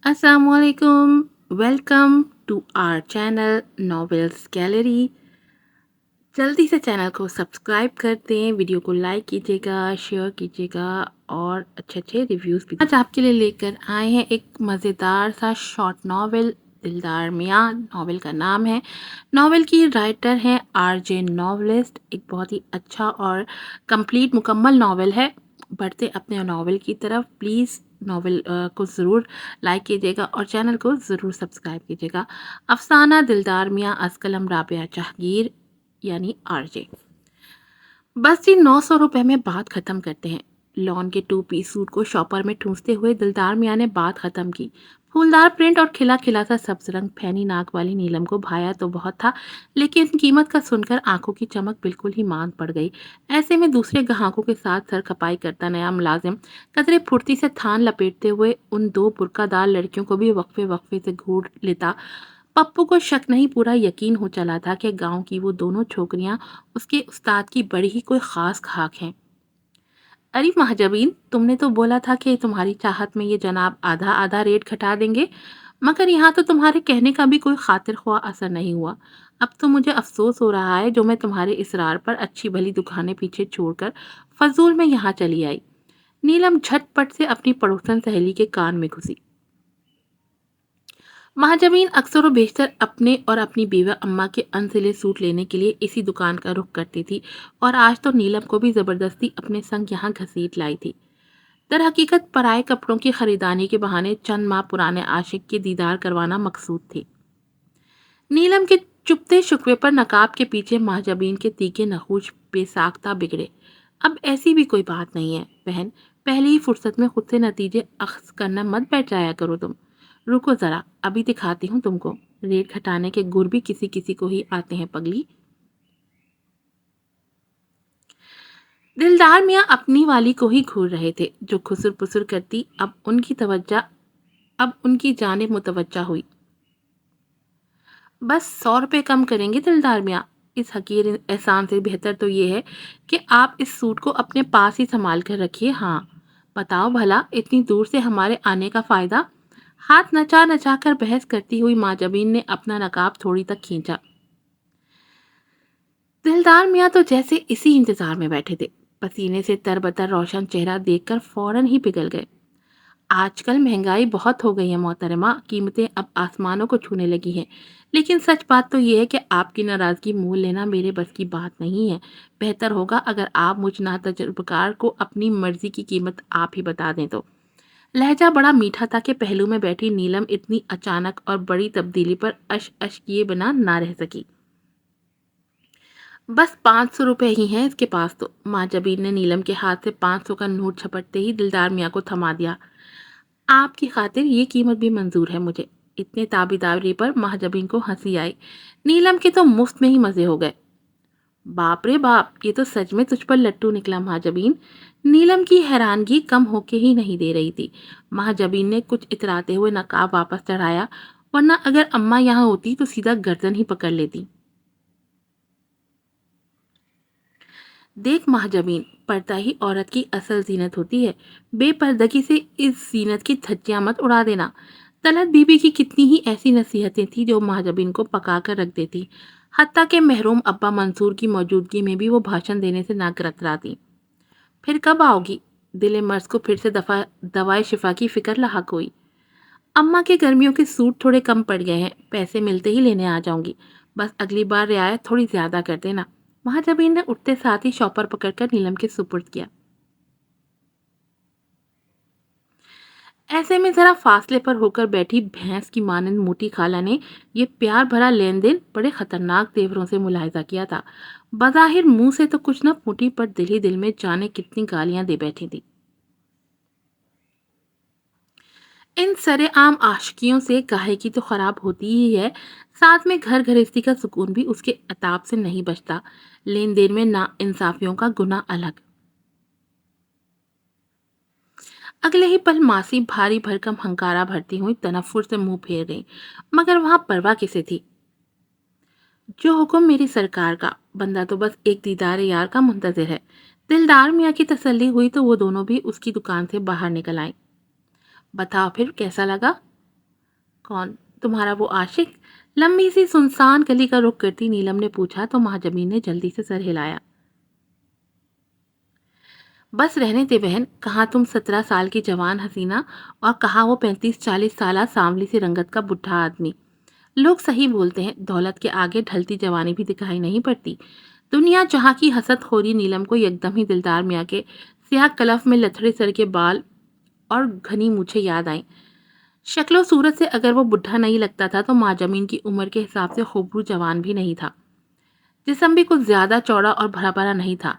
Assalamualaikum. Welcome to our channel Novels Gallery. जल्दी से channel को सब्सक्राइब कर दें, वीडियो को लाइक कीजिएगा, शेयर कीजिएगा और अच्छे रिव्यूज़ भी। आज आपके लिए लेकर आए हैं एक मज़ेदार सा शॉर्ट नॉवेल, दिलदार मियाँ नॉवेल का नाम है। नॉवेल की राइटर हैं आरजे नॉवलिस्ट। एक बहुत ही अच्छा और कंप्लीट मुकम्मल नॉवेल है। बढ़ते अपने नॉवेल की तरफ, प्लीज़ नॉवेल को ज़रूर लाइक कीजिएगा और चैनल को ज़रूर सब्सक्राइब कीजिएगा। अफसाना दिलदार मियाँ असकलम राबिया जहांगीर यानी आरजे। बस जी 900 रुपये में बात ख़त्म करते हैं। लॉन के 2 पीस सूट को शॉपर में ठूंसते हुए दिलदार मियाँ ने बात ख़त्म की। फूलदार प्रिंट और खिला खिला सा सब्ज रंग फैनी नाक वाली नीलम को भाया तो बहुत था, लेकिन कीमत का सुनकर आंखों की चमक बिल्कुल ही मांद पड़ गई। ऐसे में दूसरे ग्राहकों के साथ सर खपाई करता नया मुलाजिम कदरे फुर्ती से थान लपेटते हुए उन 2 बुर्कादार लड़कियों को भी वक्फे वक्फे से घूर लेता। पप्पू को शक नहीं, पूरा यकीन हो चला था कि गांव की वो दोनों छोकरियां उसके उस्ताद की बड़ी ही कोई खास खाक हैं। अरे महाजबीन, तुमने तो बोला था कि तुम्हारी चाहत में ये जनाब आधा आधा रेट घटा देंगे, मगर यहाँ तो तुम्हारे कहने का भी कोई खातिर ख्वाह असर नहीं हुआ। अब तो मुझे अफसोस हो रहा है जो मैं तुम्हारे इसरार पर अच्छी भली दुकानें पीछे छोड़कर फजूल में यहाँ चली आई। नीलम झटपट से अपनी पड़ोसन सहेली के कान में घुसी। महाजबीन अक्सर व बेशतर अपने और अपनी बेवा अम्मा के अनसिले सूट लेने के लिए इसी दुकान का रुख करती थी, और आज तो नीलम को भी ज़बरदस्ती अपने संग यहाँ घसीट लाई थी। दर हकीकत पराए कपड़ों की खरीदारी के बहाने चंद माह पुराने आशिक के दीदार करवाना मकसूद थी। नीलम के चुपते शुक्वे पर नकाब के पीछे महाजबीन के तीखे नखूश बेसाख्ता बिगड़े। अब ऐसी भी कोई बात नहीं है बहन, पहली ही फुर्सत में खुद से नतीजे अख्ज करना मत बैठ जाया करो तुम। रुको ज़रा, अभी दिखाती हूँ तुमको। रेट घटाने के गुर भी किसी किसी को ही आते हैं पगली। दिलदार मियाँ अपनी वाली को ही घूर रहे थे, जो खुसुर पुसुर करती अब उनकी जानिब मुतवज्जा हुई। बस 100 रुपये कम करेंगे दिलदार मियाँ। इस हकीर एहसान से बेहतर तो ये है कि आप इस सूट को अपने पास ही संभाल कर रखिए। हाँ, बताओ भला, इतनी दूर से हमारे आने का फ़ायदा। हाथ नचा नचा कर बहस करती हुई माँ जबीन ने अपना नकाब थोड़ी तक खींचा। दिलदार मियाँ तो जैसे इसी इंतजार में बैठे थे। पसीने से तरबतर रोशन चेहरा देखकर फौरन ही पिघल गए। आजकल महंगाई बहुत हो गई है मोहतरमा, कीमतें अब आसमानों को छूने लगी हैं। लेकिन सच बात तो ये है कि आपकी नाराज़गी मोल लेना मेरे बस की बात नहीं है। बेहतर होगा अगर आप मुझ नातजुर्बेकार को अपनी मर्जी की कीमत आप ही बता दें तो। लहजा बड़ा मीठा था कि पहलू में बैठी नीलम इतनी अचानक और बड़ी तब्दीली पर अश अश किए बिना ना रह सकी। बस 500 रुपये ही हैं इसके पास तो। माँ जबीर ने नीलम के हाथ से 500 का नोट झपटते ही दिलदार मियाँ को थमा दिया। आपकी खातिर ये कीमत भी मंजूर है मुझे। इतने ताबेदारी पर महाजबीन को हंसी आई। नीलम के तो मुफ्त में ही मजे हो गए। बाप रे बाप, ये तो सच में तुझ पर लट्टू निकला महाजबीन। नीलम की हैरानगी कम होके ही नहीं दे रही थी। महाजबीन ने कुछ इतराते हुए नकाब वापस चढ़ाया, वरना अगर अम्मा यहाँ होती तो सीधा गर्दन ही पकड़ लेती। देख महाजबीन, पर्दा ही औरत की असल जीनत होती है। बेपर्दगी से इस जीनत की धज्जियां मत उड़ा देना। तलत बीबी की कितनी ही ऐसी नसीहतें थी जो महाजबीन को पका कर रख देती। हत्ता के महरूम अब्बा मंसूर की मौजूदगी में भी वो भाषण देने से ना कतराती। फिर कब आओगी? दिले मर्ज को फिर से दवाए शिफा की फिक्र लाक हुई। अम्मा के गर्मियों के सूट थोड़े कम पड़ गए हैं, पैसे मिलते ही लेने आ जाऊंगी। बस अगली बार रियायत थोड़ी ज्यादा कर देना। महाजबीन ने उठते साथ ही शॉपर पकड़कर नीलम के सुपुर्द किया। ऐसे में जरा फासले पर होकर बैठी भैंस की मानंद मोटी खाला ने ये प्यार भरा लेन देन बड़े खतरनाक तेवरों से मुलाहिजा किया था। बज़ाहिर मुंह से तो कुछ न फूटी, पर दिल ही दिल में जाने कितनी गालियां दे बैठी थी। इन सरेआम आशिकियों से गायकी तो खराब होती ही है, साथ में घर गृहस्थी का सुकून भी उसके अताब से नहीं बचता। लेन देन में ना इंसाफियों का गुना अलग। अगले ही पल मासी भारी भरकम हंकारा भरती हुई तनफ्फुर से मुंह फेर गई, मगर वहां परवाह किसे थी। जो हुक्म मेरी सरकार का, बंदा तो बस एक दीदार यार का मुंतजिर है। दिलदार मियाँ की तसल्ली हुई तो वो दोनों भी उसकी दुकान से बाहर निकल आए। बताओ फिर कैसा लगा? کون؟ تمہارا وہ عاشق؟ لمبی سی سنسان گلی کا رخ کرتی نیلم نے پوچھا تو مہاجبین نے جلدی سے سر ہلایا۔ بس رہنے دے بہن، کہاں تم 17 سال کی جوان حسینہ اور کہاں وہ 35-40 سالہ سانولی سی رنگت کا بڈھا آدمی۔ لوگ صحیح بولتے ہیں، دولت کے آگے ڈھلتی جوانی بھی دکھائی نہیں پڑتی۔ دنیا جہاں کی حسد خوری نیلم کو یکدم ہی دلدار میاں کے سیاہ کلف میں لتھڑے سر کے بال اور گھنی مونچھیں یاد آئیں۔ شکل و صورت سے اگر وہ بڈھا نہیں لگتا تھا تو ماجمین کی عمر کے حساب سے خوبرو جوان بھی نہیں تھا۔ جسم بھی کچھ زیادہ چوڑا اور بھرا بھرا نہیں تھا،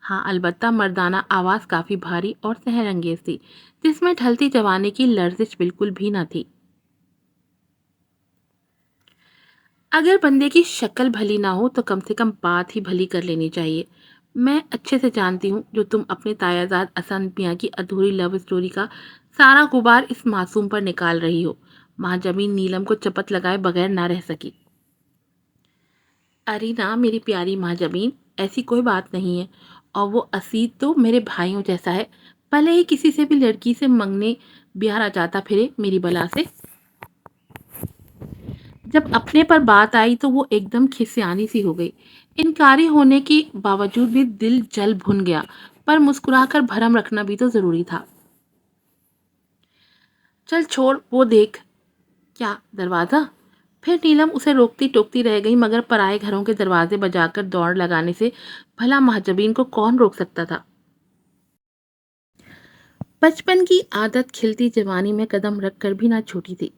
ہاں البتہ مردانہ آواز کافی بھاری اور سحر انگیز تھی، جس میں ڈھلتی جوانی کی لرزش بالکل بھی نہ تھی۔ اگر بندے کی شکل بھلی نہ ہو تو کم سے کم بات ہی بھلی کر لینی چاہیے۔ میں اچھے سے جانتی ہوں جو تم اپنے تایازاد اسد میاں کی ادھوری لو اسٹوری کا سارا غبار اس معصوم پر نکال رہی ہو۔ ماں جمین نیلم کو چپت لگائے بغیر نہ رہ سکی۔ ارے نا میری پیاری ماں جمین، ایسی کوئی بات نہیں ہے، اور وہ اسید تو میرے بھائیوں جیسا ہے، بھلے ہی کسی سے بھی لڑکی سے منگنے بیارا جاتا پھرے میری بلا سے۔ جب اپنے پر بات آئی تو وہ ایک دم کھسیانی سی ہو گئی۔ انکاری ہونے کے باوجود بھی دل جل بھن گیا، پر مسکرا کر بھرم رکھنا بھی تو ضروری تھا۔ چل چھوڑ، وہ دیکھ۔ کیا دروازہ؟ پھر نیلم اسے روکتی ٹوکتی رہ گئی، مگر پرائے گھروں کے دروازے بجا کر دوڑ لگانے سے بھلا مہجبین کو کون روک سکتا تھا؟ بچپن کی عادت کھلتی جوانی میں قدم رکھ کر بھی نہ چھوٹی تھی،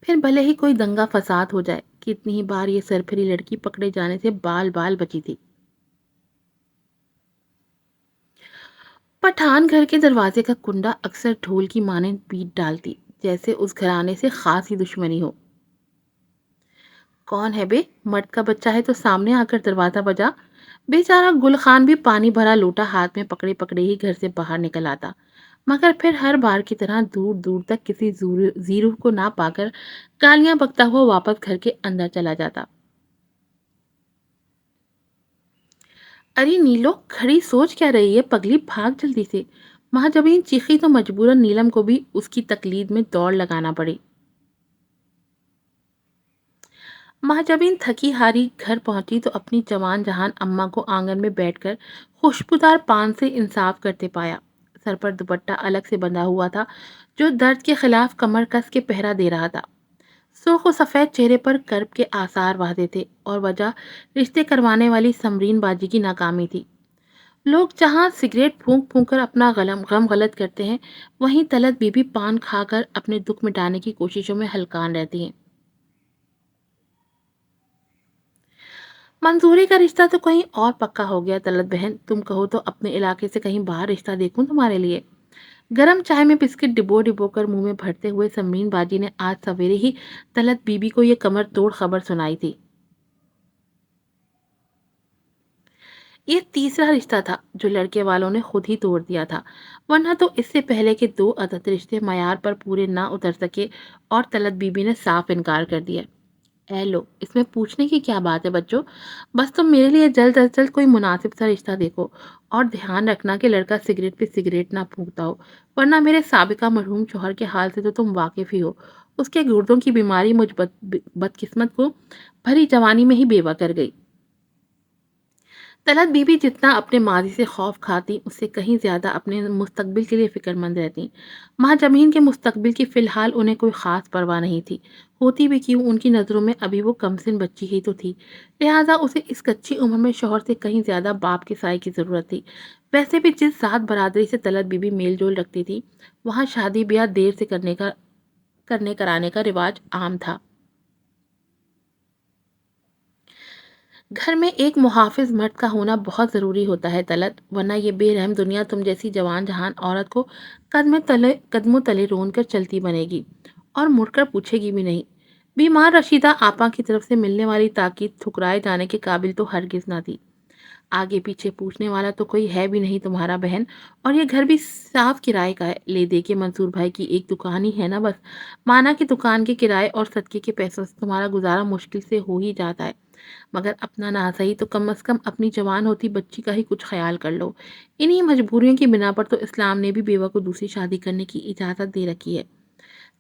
پھر بھلے ہی کوئی دنگا فساد ہو جائے۔ کتنی ہی بار یہ سرپھری لڑکی پکڑے جانے سے بال بال بچی تھی۔ پٹھان گھر کے دروازے کا کنڈا اکثر ڈھول کی مانند پیٹ ڈالتی، جیسے اس گھرانے سے خاص ہی دشمنی ہو۔ کون ہے بے؟ مرد کا بچہ ہے تو سامنے آ کر دروازہ بجا۔ بیچارہ گل خان بھی پانی بھرا لوٹا ہاتھ میں پکڑے پکڑے ہی گھر سے باہر نکل آتا، مگر پھر ہر بار کی طرح دور دور تک کسی زیرو کو نہ پا کر گالیاں بکتا ہوا واپس گھر کے اندر چلا جاتا۔ ارے نیلو، کھڑی سوچ کیا رہی ہے پگلی، بھاگ جلدی سے۔ مہاجبین چیخی تو مجبوراً نیلم کو بھی اس کی تقلید میں دوڑ لگانا پڑی۔ مہاجبین تھکی ہاری گھر پہنچی تو اپنی جوان جہان اماں کو آنگن میں بیٹھ کر خوشبودار پان سے انصاف کرتے پایا۔ سر پر دوپٹہ الگ سے بندھا ہوا تھا جو درد کے خلاف کمر کس کے پہرا دے رہا تھا۔ سرخ و سفید چہرے پر کرب کے آثار واضح تھے، اور وجہ رشتے کروانے والی سمرین باجی کی ناکامی تھی۔ لوگ جہاں سگریٹ پھونک پھونک کر اپنا غم غلط کرتے ہیں، وہیں طلعت بی بی پان کھا کر اپنے دکھ مٹانے کی کوششوں میں ہلکان رہتی ہیں۔ منظوری کا رشتہ تو کہیں اور پکا ہو گیا طلعت بہن، تم کہو تو اپنے علاقے سے کہیں باہر رشتہ دیکھوں تمہارے لیے۔ گرم چائے میں بسکٹ ڈبو ڈبو کر منہ میں بھرتے ہوئے سمرین باجی نے آج سویرے ہی طلعت بی بی کو یہ کمر توڑ خبر سنائی تھی۔ یہ تیسرا رشتہ تھا جو لڑکے والوں نے خود ہی توڑ دیا تھا، ورنہ تو اس سے پہلے کے 2 عدد رشتے معیار پر پورے نہ اتر سکے اور طلعت بی بی نے صاف انکار کر دیا۔ اے لو، اس میں پوچھنے کی کیا بات ہے بچوں، بس تم میرے لیے جلد از جلد کوئی مناسب سا رشتہ دیکھو، اور دھیان رکھنا کہ لڑکا سگریٹ پہ سگریٹ نہ پھونکتا ہو، ورنہ میرے سابقہ مرحوم شوہر کے حال سے تو تم واقف ہی ہو، اس کے گردوں کی بیماری مجھ بدقسمت کو بھری جوانی میں ہی بیوہ کر گئی۔ طلعت بی بی جتنا اپنے ماضی سے خوف کھاتی، اس سے کہیں زیادہ اپنے مستقبل کے لیے فکر مند رہتی۔ ماں جمین کے مستقبل کی فی الحال انہیں کوئی خاص پرواہ نہیں تھی، ہوتی بھی کیوں، ان کی نظروں میں ابھی وہ کمسن بچی ہی تو تھی، لہٰذا اسے اس کچی عمر میں شوہر سے کہیں زیادہ باپ کے سائے کی ضرورت تھی۔ ویسے بھی جس ذات برادری سے طلعت بی بی میل جول رکھتی تھی، وہاں شادی بیاہ دیر سے کرانے کا رواج عام تھا۔ گھر میں ایک محافظ مرد کا ہونا بہت ضروری ہوتا ہے طلعت، ورنہ یہ بے رحم دنیا تم جیسی جوان جہان عورت کو قدموں تلے رون کر چلتی بنے گی، اور مڑ کر پوچھے گی بھی نہیں۔ بیمار رشیدہ آپا کی طرف سے ملنے والی تاکید ٹھکرائے جانے کے قابل تو ہرگز نہ تھی۔ آگے پیچھے پوچھنے والا تو کوئی ہے بھی نہیں تمہارا بہن، اور یہ گھر بھی صاف کرائے کا ہے، لے دے کے منصور بھائی کی ایک دکان ہی ہے نا بس، مانا کہ دکان کے کرائے اور صدقے کے پیسوں سے تمہارا گزارا مشکل سے ہو ہی جاتا ہے، مگر اپنا نہ صحیح تو کم از کم اپنی جوان ہوتی بچی کا ہی کچھ خیال کر لو۔ انہی مجبوریوں کی بنا پر تو اسلام نے بھی بیوہ کو دوسری شادی کرنے کی اجازت دے رکھی ہے۔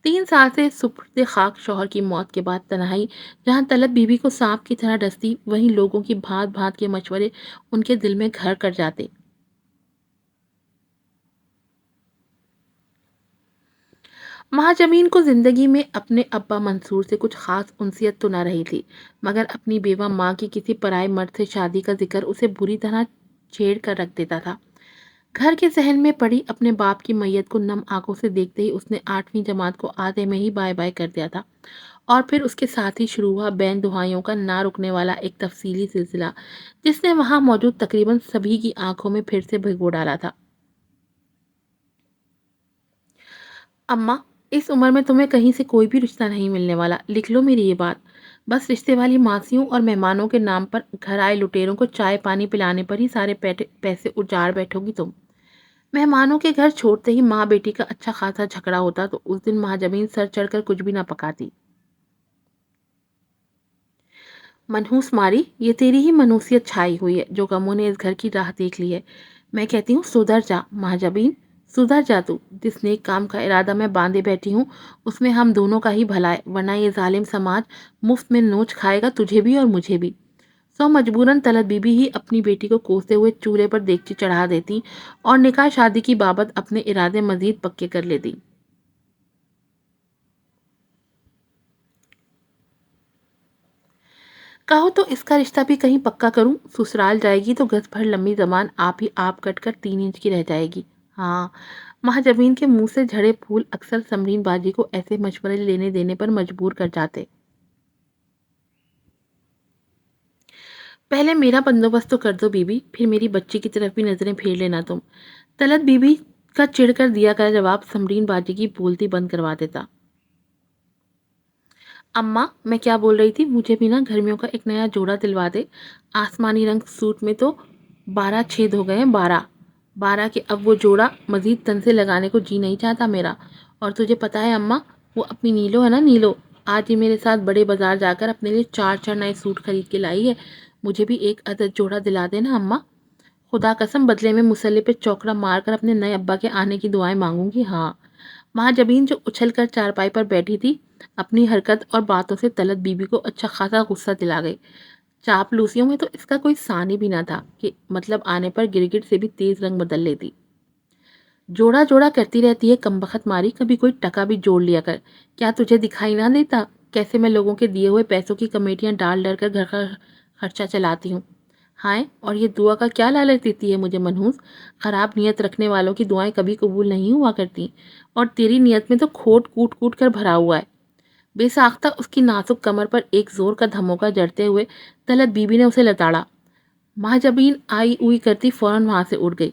3 साल से सुपुर्द खाक शौहर की मौत के बाद तन्हाई जहाँ तलब बीबी को सांप की तरह डसती, वहीं लोगों की भांत भांत के मशवरे उनके दिल में घर कर जाते। महाजमीन को जिंदगी में अपने अब्बा मंसूर से कुछ खास उनसियत तो न रही थी, मगर अपनी बेवा माँ की किसी पराये मर्द से शादी का जिक्र उसे बुरी तरह छेड़ कर रख देता था। घर के सहन में पड़ी अपने बाप की मैयत को नम आंखों से देखते ही उसने 8वीं जमात को आधे में ही बाय बाय कर दिया था। और फिर उसके साथ ही शुरू हुआ बैन दुहाइयों का ना रुकने वाला एक तफसीली सिलसिला, जिसने वहां मौजूद तकरीबन सभी की आंखों में फिर से भिगो डाला था। अम्मा, इस उम्र में तुम्हें कहीं से कोई भी रिश्ता नहीं मिलने वाला, लिख लो मेरी ये बात। बस रिश्ते वाली मासियों और मेहमानों के नाम पर घर आए लुटेरों को चाय पानी पिलाने पर ही सारे पैसे उजाड़ बैठोगी तुम। मेहमानों के घर छोड़ते ही माँ बेटी का अच्छा खासा झगड़ा होता तो उस दिन महाजमीन सर चढ़कर कुछ भी ना पकाती। मनहूस मारी, ये तेरी ही मनहूसियत छाई हुई है जो गमों ने इस घर की राह देख ली है। मैं कहती हूँ सुधर जा महाजबीन, सुधर जा तू। जिस नेक काम का इरादा मैं बांधे बैठी हूँ उसमें हम दोनों का ही भला है, वरना ये जालिम समाज मुफ्त में नोच खाएगा तुझे भी और मुझे भी। सो मजबूरन तलत बीबी ही अपनी बेटी को कोसते हुए चूल्हे पर देगची चढ़ा देती और निकाह शादी की बाबत अपने इरादे मजीद पक्के कर लेती। कहो तो इसका रिश्ता भी कहीं पक्का करूं, ससुराल जाएगी तो गज भर लंबी जबान आप ही आप कट कर 3 इंच की रह जाएगी। हाँ, महाजबीन के मुंह से झड़े फूल अक्सर समरीन बाजी को ऐसे मशवरे लेने देने पर मजबूर कर जाते। पहले मेरा बंदोबस्त तो कर दो बीबी, फिर मेरी बच्ची की तरफ भी नजरें फेर लेना तुम। तलत बीबी का चिढ़कर दिया गया जवाब समरीन बाजी की बोलती बंद करवा देता। अम्मा, मैं क्या बोल रही थी, मुझे भी ना गर्मियों का एक नया जोड़ा दिलवा दे। आसमानी रंग सूट में तो 12 छेद हो गए हैं, 12 के। अब वो जोड़ा मजीद तन से लगाने को जी नहीं चाहता मेरा। और तुझे पता है अम्मा, वो अपनी नीलो है ना, नीलो, आज ही मेरे साथ बड़े बाजार जाकर अपने लिए 4 4 नए सूट खरीद के लाई है। मुझे भी एक अदद जोड़ा दिला देना अम्मा। खुदा कसम बदले में मुसल्ले पे चौकड़ा मारकर अपने नए अब्बा के आने की दुआएं मांगूंगी। हाँ। महाजबीन जो उछलकर चारपाई पर बैठी थी, अपनी हरकत और बातों से तलत बीबी को अच्छा खासा गुस्सा दिला गई। चापलूसियों में तो इसका कोई सानी भी ना था कि मतलब आने पर गिरगिट से भी तेज रंग बदल लेती। जोड़ा जोड़ा करती रहती है कमबख्त मारी, कभी कोई टका भी जोड़ लिया कर। क्या तुझे दिखाई ना देता कैसे मैं लोगों के दिए हुए पैसों की कमेटियां डाल डर कर घर का खर्चा चलाती हूँ। हाय, और ये दुआ का क्या लालच देती है मुझे मनहूस। खराब नियत रखने वालों की दुआएं कभी कबूल नहीं हुआ करती, और तेरी नियत में तो खोट कूट कूट कर भरा हुआ है। बेसाख्ता उसकी नाजुक कमर पर एक जोर का धमोका जड़ते हुए तलत बीबी ने उसे लताड़ा। महाजबीन आई उई करती फौरन वहां से उड़ गई।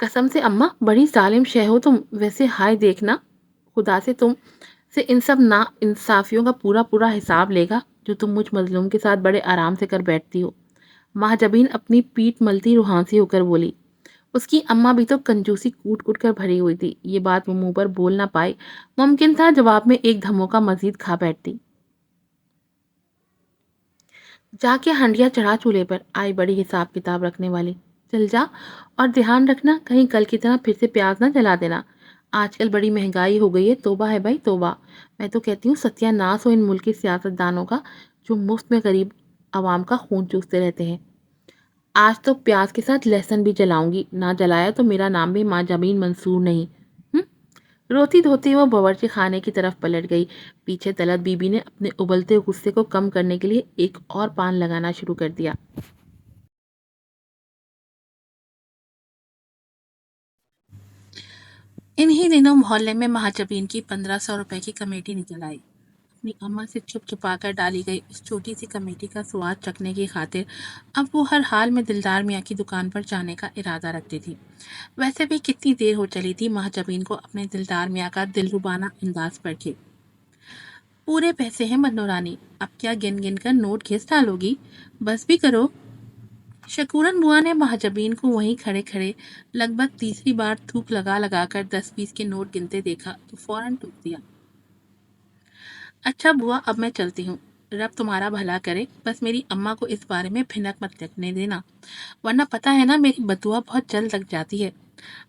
कसम से अम्मा, बड़ी जालिम शय हो तुम। वैसे हाय देखना, खुदा से तुम से इन सब ना इंसाफियों का पूरा पूरा हिसाब लेगा जो तुम मुझ मजलूम के साथ बड़े आराम से कर बैठती हो। महाजबीन अपनी पीठ मलती रूहांसी होकर बोली। उसकी अम्मा भी तो कंजूसी कूट कूट कर भरी हुई थी, ये बात वो मुंह पर बोल ना पाई। मुमकिन था जवाब में एक धमोका मजीद खा बैठती। जाके हंडिया चढ़ा चूल्हे पर, आई बड़ी हिसाब किताब रखने वाली। चल जा, और ध्यान रखना कहीं कल की तरह फिर से प्याज ना जला देना। आजकल बड़ी महंगाई हो गई है, तोबा है भाई तोबा। मैं तो कहती हूँ सत्यानाश हो इन मुल्क की सियासतदानों का, जो मुफ्त में गरीब आवाम का खून चूसते रहते हैं। आज तो प्याज के साथ लहसुन भी जलाऊंगी, ना जलाया तो मेरा नाम भी माँ जमीन मंसूर नहीं। हम्म। रोती धोती वो बावर्ची खाने की तरफ पलट गई। पीछे तलत बीबी ने अपने उबलते गुस्से को कम करने के लिए एक और पान लगाना शुरू कर दिया। इन्हीं दिनों मोहल्ले में महाजबीन की 1500 रुपए की कमेटी निकल आई। अपनी अम्मा से छुप छुपा कर डाली गई उस छोटी सी कमेटी का स्वाद चखने की खातिर अब वो हर हाल में दिलदार मियाँ की दुकान पर जाने का इरादा रखती थी। वैसे भी कितनी देर हो चली थी महाजबीन को अपने दिलदार मियाँ का दिलरुबाना अंदाज पर के। पूरे पैसे हैं बन्नो रानी, अब क्या गिन गिन कर नोट घिस डालोगी, बस भी करो। शकूरन बुआ ने महाजबीन को वहीं खड़े खड़े लगभग तीसरी बार थूक लगा लगा कर 10 20 के नोट गिनते देखा तो फौरन टूक दिया। अच्छा बुआ, अब मैं चलती हूँ। रब तुम्हारा भला करे, बस मेरी अम्मा को इस बारे में भिनक मत लगने देना, वरना पता है ना मेरी बदुआ बहुत जल्द लग जाती है।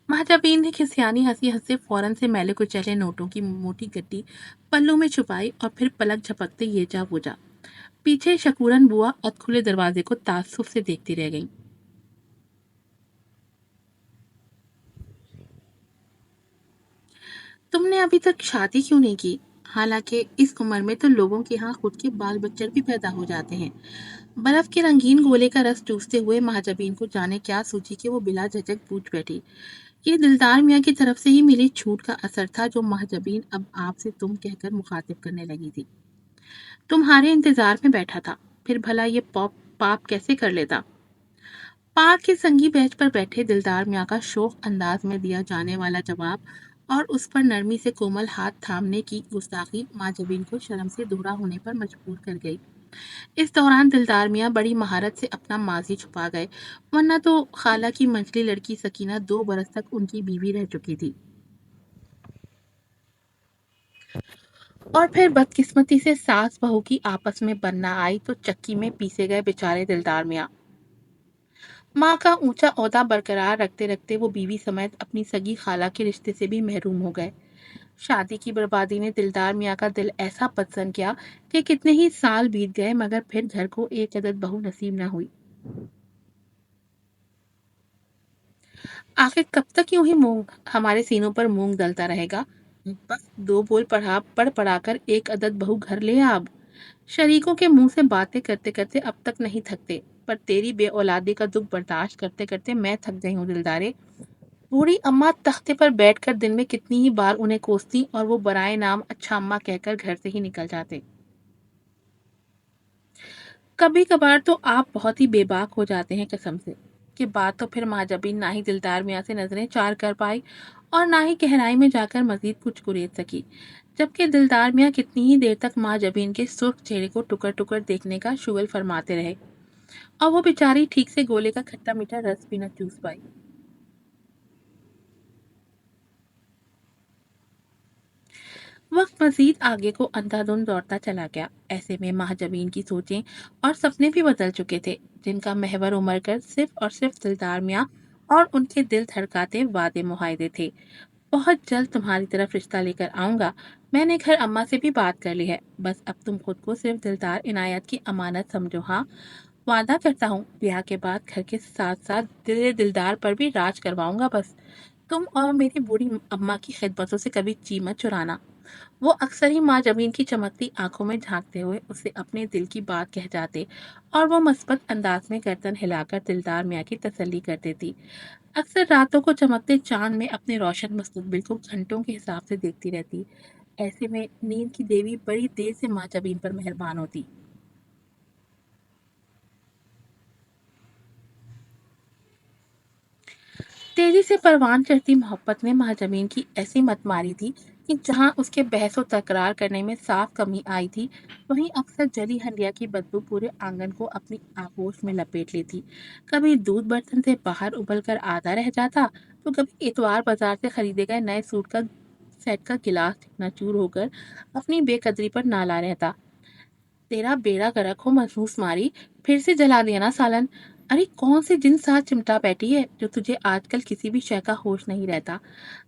महाजबीन ने खिसियानी हंसी हंसे फौरन से मैले कुचैले नोटों की मोटी गड्डी पल्लू में छुपाई और फिर पलक झपकते ये जा वो जा। पीछे शकूरन बुआ अध खुले दरवाजे को ताज्जुब से देखती रह गईं। तुमने अभी तक शादी क्यों नहीं की? हालांकि इस उम्र में तो लोगों के यहाँ खुद के बाल बच्चे भी पैदा हो जाते हैं। बर्फ के रंगीन गोले का रस चूसते हुए महाजबीन को जाने क्या सूझी कि वो बिला झिझक पूछ बैठी। ये दिलदार मियाँ की तरफ से ही मिली छूट का असर था जो महाजबीन अब आपसे तुम कहकर मुखातिब करने लगी थी। तुम्हारे इंतजार में बैठा था, फिर भला ये पॉप पाप कैसे कर लेता? पार्क के संगी बेंच पर बैठे दिलदार मियाँ का शोख अंदाज में दिया जाने वाला जवाब और उस पर नरमी से कोमल हाथ थामने की गुस्ताखी माँ जबीन को शर्म से दूरा होने पर मजबूर कर गई। इस दौरान दिलदार मियाँ बड़ी महारत से अपना माजी छुपा गए, वरना तो खाला की मंझली लड़की सकीना 2 बरस तक उनकी बीवी रह चुकी थी। और फिर बदकिस्मती से सास बहू की आपस में बनना आई तो चक्की में पीसे गए बेचारे दिलदार मियाँ। माँ का ऊंचा ओहदा बरकरार रखते रखते वो बीवी समेत अपनी सगी खाला के रिश्ते से भी महरूम हो गए। शादी की बर्बादी ने दिलदार मियाँ का दिल ऐसा पसंद किया कि कितने ही साल बीत गए मगर फिर घर को एक अदद बहू नसीब न हुई। आखिर कब तक यूं ही मूंग हमारे सीनों पर मूंग दलता रहेगा? बस 2 बोल पढ़ाकर एक अदद बहू घर ले आ अब। शरीकों के मुंह से बातें करते करते अब तक नहीं थकते, पर तेरी बेऔलादी का दुख बर्दाश्त करते करते मैं थक गई हूँ दिलदारे। बूढ़ी अम्मा तख्ते पर बैठकर दिन में कितनी ही बार उन्हें कोसती और वो बराए नाम अच्छा अम्मा कहकर घर से ही निकल जाते। कभी कभार तो आप बहुत ही बेबाक हो जाते हैं कसम से। कि बात तो फिर महाजबीन ना ही दिलदार मियाँ से नजरें चार कर पाई और ना ही गहराई में जाकर मजीद कुछ कुरेद सकी, जबकि दिलदार मियाँ कितनी ही देर तक महाजबीन के सुर्ख चेहरे को टुकर टुकर देखने का शुगल फरमाते रहे और वो बेचारी ठीक से गोले का खट्टा मीठा रस भी न चूस पाई। वक्त मजीद आगे को अंधाधुंध दौड़ता चला गया। ऐसे में महाजबीन की सोचें और सपने भी बदल चुके थे, जिनका महवर उमर कर सिर्फ और सिर्फ दिलदार मियाँ और उनके दिल धड़काते वादे मुहायदे थे। बहुत जल्द तुम्हारी तरफ रिश्ता लेकर आऊंगा। मैंने घर अम्मा से भी बात कर ली है, बस अब तुम खुद को सिर्फ दिलदार इनायत की अमानत समझो। हाँ, वादा करता हूँ ब्याह के बाद घर के साथ साथ दिलदार पर भी राज करवाऊंगा। बस तुम और मेरी बूढ़ी अम्मा की खिदमतों से कभी चीमत चुराना। वो अक्सर ही माँ जमीन की चमकती आंखों में झांकते हुए उसे अपने दिल की बात कह जाते और वो मस्बत अंदाज में गर्दन हिलाकर दिलदार मियाँ की तसल्ली कर देती। अक्सर रातों को चमकते चांद में अपने रोशन मुस्तकबिल को घंटों के हिसाब से देखती रहती। ऐसे में नींद की देवी बड़ी देर से माँ जबीन पर मेहरबान होती। तेजी से परवान चढ़ती मोहब्बत ने महाजमीन की ऐसी मत मारी थी कि जहां उसके बहस और तकरार करने में साफ कमी आई थी, वहीं अक्सर जली हंडिया की बदबू पूरे आंगन को अपनी आगोश में लपेट लेती। कभी दूध बर्तन से बाहर उबल कर आधा रह जाता, तो कभी इतवार बाजार से खरीदे गए नए सूट का सेट का गिलास चकनाचूर होकर अपनी बेकदरी पर नाला रहता। तेरा बेड़ा गर्क हो मनहूस मारी, फिर से जला दिया ना सालन। अरे कौन से जिन साथ चिमटा बैठी है जो तुझे आजकल किसी भी शय का होश नहीं रहता।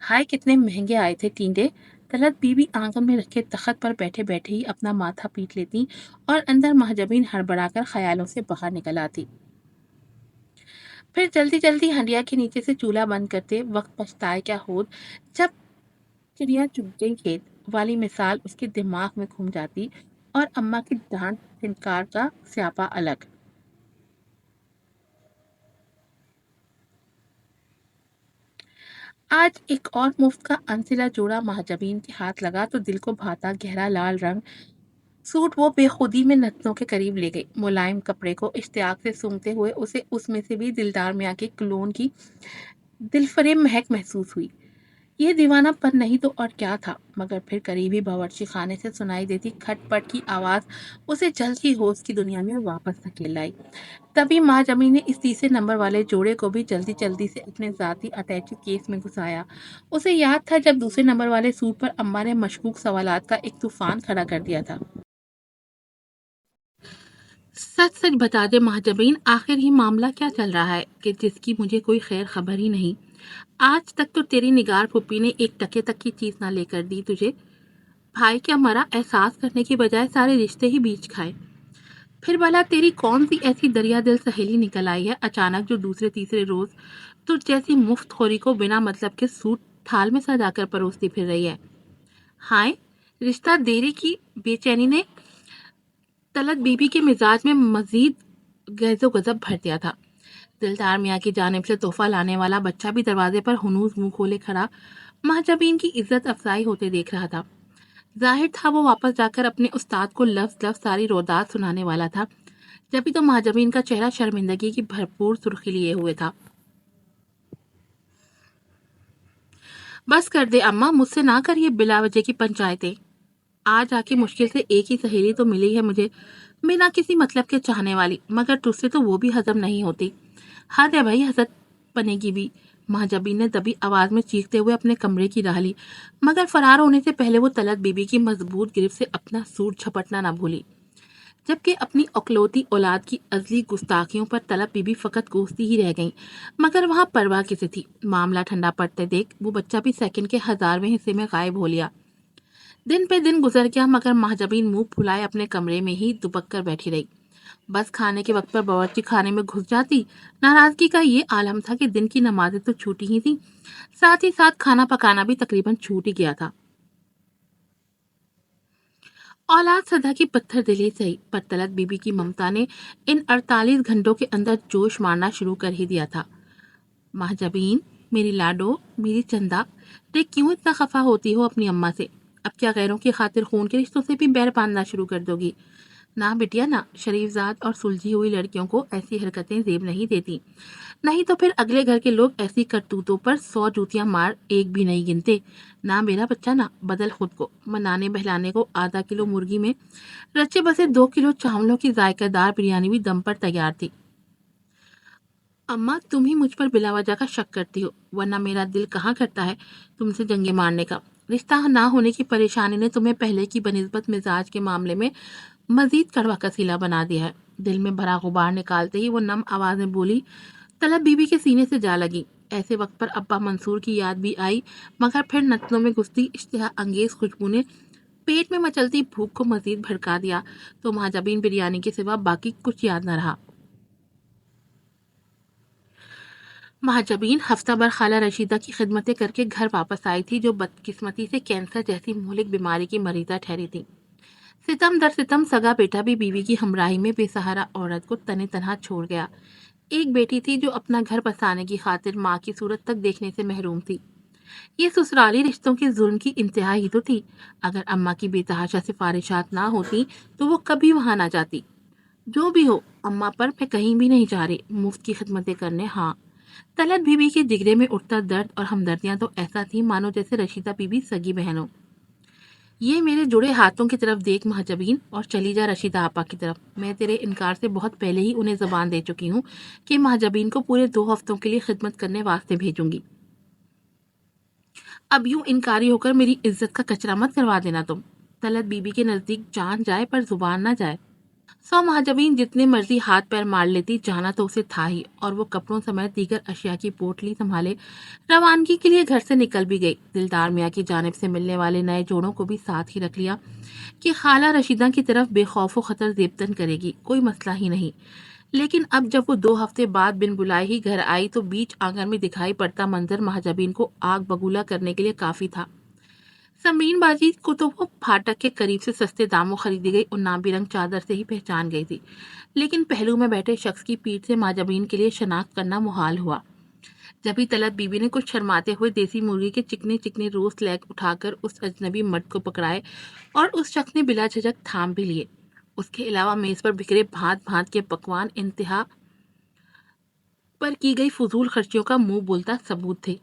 हाय कितने महंगे आए थे टींडे। तलत बीबी आंगन में रखे तख्त पर बैठे बैठे ही अपना माथा पीट लेती और अंदर महजबीन हड़बड़ाकर ख्यालों से बाहर निकल आती। फिर जल्दी जल्दी हंडिया के नीचे से चूल्हा बंद करते वक्त पछताए क्या होत जब चिड़िया चुग गई खेत वाली मिसाल उसके दिमाग में घूम जाती और अम्मा की डांट फटकार का स्यापा अलग। आज एक और मुफ्त का अनसिला जोड़ा महाजबीन के हाथ लगा तो दिल को भाता गहरा लाल रंग सूट वो बेखुदी में नथनों के करीब ले गई। मुलायम कपड़े को इश्तियाक से सूंघते हुए उसे उसमें से भी दिलदार मियाँ के क्लोन की दिलफरेब महक महसूस हुई। ये दीवानापन नहीं तो और क्या था, मगर फिर करीबी बावर्ची खाने से सुनाई देती खटपट की आवाज उसे जल्द ही होश की दुनिया में वापस धकेल लाई। तभी माँ जमी ने इस तीसरे नंबर वाले जोड़े को भी जल्दी जल्दी से अपने जाती अटैची केस में घुसाया। उसे याद था जब दूसरे नंबर वाले सूट पर अम्मा ने मशकूक सवालात का एक तूफान खड़ा कर दिया था। सच सच बता दे महाजबीन, आखिर ये मामला क्या चल रहा है कि जिसकी मुझे कोई खैर खबर ही नहीं। आज तक तो तेरी निगार फूफी ने एक टके तक की चीज ना लेकर दी तुझे। भाई क्या मरा एहसास करने की बजाय सारे रिश्ते ही बीच खाए। फिर भला तेरी कौन सी ऐसी दरिया दिल सहेली निकल आई है अचानक, जो दूसरे तीसरे रोज तुझ जैसी मुफ्तखोरी को बिना मतलब के सूट थाल में सजाकर परोसती फिर रही है। हाय, रिश्ता देरी की बेचैनी ने तलत बीबी के मिजाज में मजीद गैज़ो गजब भर दिया था। दिलदार मियाँ की जानिब से तोहफा लाने वाला बच्चा भी दरवाजे पर हुनूस मुंह खोले खड़ा महाजबीन की इज्जत अफजाई होते देख रहा था। जाहिर था वो वापस जाकर अपने उस्ताद को लफ्ज लफ्ज सारी रोदात सुनाने वाला था। जब भी तो महाजबीन का चेहरा शर्मिंदगी की भरपूर सुर्खी लिए हुए था। बस कर दे अम्मा, मुझसे ना करिए बिला वजह की पंचायतें। आज आके मुश्किल से एक ही सहेली तो मिली है मुझे, बिना किसी मतलब के चाहने वाली, मगर तुझसे तो वो भी हजम नहीं होती। हद है भाई, हसद बनेगी भी। महाजबीन ने दबी आवाज में चीखते हुए अपने कमरे की राह ली, मगर फरार होने से पहले वो तलत बीबी की मजबूत गिरफ्त से अपना सूट झपटना न भूली। जबकि अपनी औकलौती औलाद की अजली गुस्ताखियों पर तलब बीबी फकत कोसती ही रह गईं, मगर वहां परवाह किसे थी। मामला ठंडा पड़ते देख वो बच्चा भी सेकंड के 1000वें हिस्से में गायब हो लिया। दिन पे दिन गुजर गया, मगर महाजबीन मुंह फुलाए अपने कमरे में ही दुबक कर बैठी रही। बस खाने के वक्त पर बावर्ची खाने में घुस जाती। नाराजगी का ये आलम था कि दिन की नमाजें तो छूटी ही थी, साथ ही साथ खाना पकाना भी तकरीबन छूट ही गया था। औलाद सदा की पत्थर दिली सही, पर तलत बीबी की ममता ने इन 48 घंटों के अंदर जोश मारना शुरू कर ही दिया था। महाजबीन, मेरी लाडो, मेरी चंदा, देख क्यों इतना खफा होती हो अपनी अम्मा से। अब क्या गैरों की खातिर खून के रिश्तों से भी बैर बांधना शुरू कर दोगी? ना बिटिया ना, शरीफजाद और सुलझी हुई लड़कियों को ऐसी हरकतें जेब नहीं देती। नहीं तो फिर अगले घर के लोग ऐसी करतूतों पर 100 जूतियां मार एक भी नहीं गिनते। ना मेरा बच्चा ना, बदल खुद को। मनाने बहलाने को आधा किलो मुर्गी में रचे बसे 2 किलो चावलों की जायकेदार बिरयानी भी दम पर तैयार थी। अम्मा, तुम ही मुझ पर बिलावजा का शक करती हो, वरना मेरा दिल कहाँ करता है तुमसे जंगे मारने का। रिश्ता ना होने की परेशानी ने तुम्हें पहले की बनिस्बत मिजाज के मामले में मजीद कड़वा कसीला बना दिया है। दिल में भरा गुबार निकालते ही वो नम आवाज में बोली, तलब बीबी के सीने से जा लगी। ऐसे वक्त पर अब्बा मंसूर की याद भी आई, मगर फिर नत्नों में घुसती इश्तिहा अंगेज खुशबू ने पेट में मचलती भूख को मजीद भड़का दिया, तो महाजबीन बिरयानी के सिवा बाकी कुछ याद न रहा। महाजबीन हफ्ता भर खाला रशीदा की खिदमतें करके घर वापस आई थी, जो बदकिस्मती से कैंसर जैसी मुहलिक बीमारी की मरीजा ठहरी थी। सितम दर सितम सगा बेटा भी बीवी की हमराही में बेसहारा औरत को तने तनहा छोड़ गया। एक बेटी थी जो अपना घर बसाने की खातिर माँ की सूरत तक देखने से महरूम थी। ये ससुराली रिश्तों के जुल्म की इंतहा ही तो थी। अगर अम्मा की बेतहाशा सिफारिशात ना होती तो वो कभी वहां ना जाती। जो भी हो अम्मा, पर मैं कहीं भी नहीं जा रही मुफ्त की खिदमतें करने। हाँ, तलत बीबी के जिगरे में उठता दर्द और हमदर्दियां तो ऐसा थी मानो जैसे रशीदा बीबी सगी बहन हो। ये मेरे जुड़े हाथों की तरफ देख महाजबीन, और चली जा रशीदा आपा की तरफ। मैं तेरे इनकार से बहुत पहले ही उन्हें जबान दे चुकी हूँ कि महाजबीन को पूरे 2 हफ्तों के लिए खिदमत करने वास्ते भेजूंगी। अब यूं इनकारी होकर मेरी इज्जत का कचरा मत करवा देना तुम। तलत बीबी के नजदीक जान जाए पर जुबान ना जाए। सौ महाजबीन जितने मर्जी हाथ पैर मार लेती, जाना तो उसे था ही, और वो कपड़ों समेत दीगर अशिया की पोटली संभाले रवानगी के लिए घर से निकल भी गई। दिलदार मियाँ की जानिब से मिलने वाले नए जोड़ों को भी साथ ही रख लिया कि खाला रशीदा की तरफ बेखौफ खतर जेबतन करेगी, कोई मसला ही नहीं। लेकिन अब जब वो 2 हफ्ते बाद बिन बुलाए ही घर आई, तो बीच आंगन में दिखाई पड़ता मंजर महाजबीन को आग बगूला करने के लिए काफी था। समरीन बाजी को तो वो फाटक के करीब से सस्ते दामों खरीदी गई और नाम बिरंग चादर से ही पहचान गई थी, लेकिन पहलू में बैठे शख्स की पीठ से माजबीन के लिए शनाख्त करना मुहाल हुआ। जब ही तलत बीबी ने कुछ शर्माते हुए देसी मुर्गी के चिकने चिकने रोस्ट लेग उठाकर उस अजनबी मर्द को पकड़ाए, और उस शख्स ने बिला झिझक थाम भी लिए। उसके अलावा मेज पर बिखरे भांत भांत के पकवान इंतहा पर की गई फजूल खर्चियों का मुंह बोलता सबूत थे।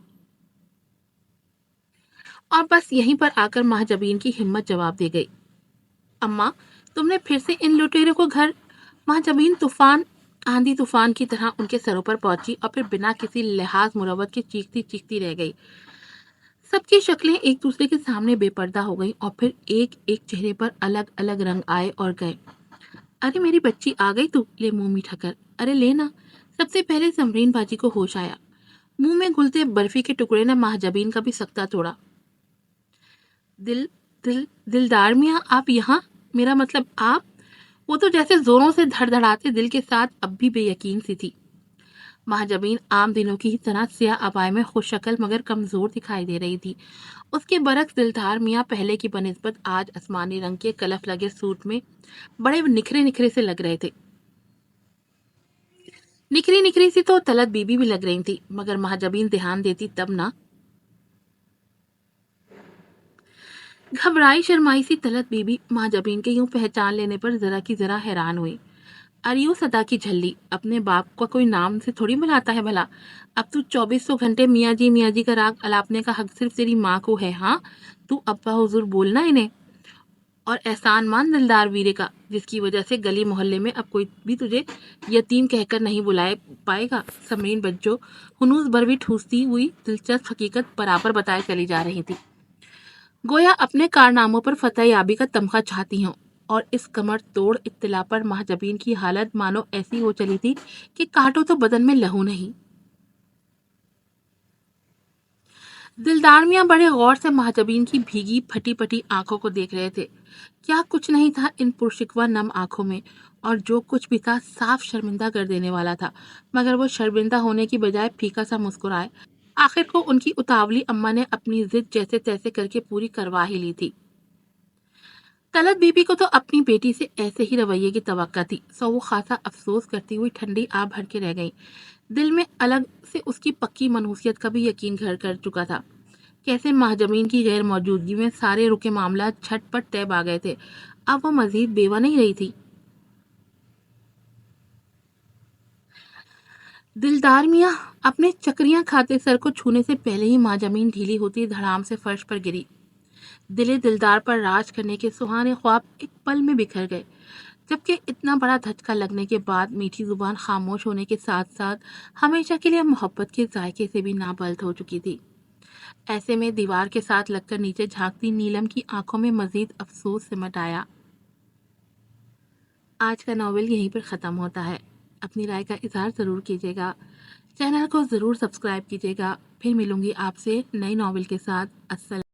और बस यहीं पर आकर महाजबीन की हिम्मत जवाब दे गई। अम्मा, तुमने फिर से इन लुटेरों को घर। महाजबीन तूफान आंधी तूफान की तरह उनके सरों पर पहुंची, और फिर बिना किसी लिहाज मुरवत के चीखती चीखती रह गई। सबकी शक्लें एक दूसरे के सामने बेपर्दा हो गई, और फिर एक एक चेहरे पर अलग अलग रंग आए और गए। अरे मेरी बच्ची आ गई तू, ले मुंह मीठा कर। अरे लेना। सबसे पहले समरीन बाजी को होश आया। मुंह में घुलते बर्फी के टुकड़े ने महाजबीन का भी सकता तोड़ा। दिल दिल दिलदार मियाँ, आप यहाँ? मेरा मतलब आप? वो तो जैसे जोरों से धड़धड़ाते दिल के साथ अब भी बेयकीन सी थी। महाजबीन आम दिनों की ही तरह सिया अबाय में खुशशक्ल मगर कमजोर दिखाई दे रही थी। उसके बरक्स दिलदार मियाँ पहले की बनिस्बत आज आसमानी रंग के कलफ लगे सूट में बड़े निखरे निखरे से लग रहे थे। निखरी निखरी सी तो तलत बीबी भी लग रही थी, मगर महाजबीन ध्यान देती तब ना। घबराई शर्माई सी तलत बीबी महाजबीन के यूं पहचान लेने पर जरा की जरा हैरान हुई। अरियो सदा की झल्ली, अपने बाप का कोई नाम से थोड़ी बुलाता है भला। अब तू 2400 घंटे मियाँ जी का राग अलापने का हक सिर्फ तेरी माँ को है। हाँ, तू अब्बा हुजूर बोलना इन्हें। और एहसान मान दिलदार वीरे का, जिसकी वजह से गली मोहल्ले में अब कोई भी तुझे यतीम कहकर नहीं बुलाए पाएगा। समरीन बच्चों हुनूस भर भी ठूसती हुई दिलचस्प हकीकत बराबर बताए चली जा रही थी, गोया अपने कारनामों पर फतह याबी का तमगा चाहती हूँ। और इस कमर तोड़ इत्तला पर महाजबीन की हालत मानो ऐसी हो चली थी कि काटो तो बदन में लहू नहीं। दिलदार मियाँ बड़े गौर से महाजबीन की भीगी फटी पटी आंखों को देख रहे थे। क्या कुछ नहीं था इन पुरशिकवा नम आंखों में, और जो कुछ भी था साफ शर्मिंदा कर देने वाला था। मगर वो शर्मिंदा होने की बजाय फीका सा मुस्कुराए। आखिर को उनकी उतावली अम्मा ने अपनी जिद जैसे तैसे करके पूरी करवा ही ली थी। तलत बीबी को तो अपनी बेटी से ऐसे ही रवैये की तवक्का थी, सो वो खासा अफसोस करती हुई ठंडी आ भर के रह गई। दिल में अलग से उसकी पक्की मनहूसियत का भी यकीन घर कर चुका था। कैसे महाजमीन की गैर मौजूदगी में सारे रुके मामला झटपट तय आ गए थे। अब वो मजीद बेवा नहीं रही थी। दिलदार मियाँ अपने चक्रियां खाते सर को छूने से पहले ही महाजमीन ढीली होती धड़ाम से फर्श पर गिरी। दिले दिलदार पर राज करने के सुहाने ख्वाब एक पल में बिखर गए। जबकि इतना बड़ा धचका लगने के बाद मीठी जुबान खामोश होने के साथ साथ हमेशा के लिए मोहब्बत के जायके से भी नाबल्द हो चुकी थी। ऐसे में दीवार के साथ लगकर नीचे झांकती नीलम की आंखों में मजीद अफसोस सिमट आया। आज का नॉवेल यहीं पर ख़त्म होता है। अपनी राय का इजहार ज़रूर कीजिएगा। चैनल को ज़रूर सब्सक्राइब कीजिएगा। फिर मिलूंगी आपसे नई नॉवेल के साथ। अस्सलाम।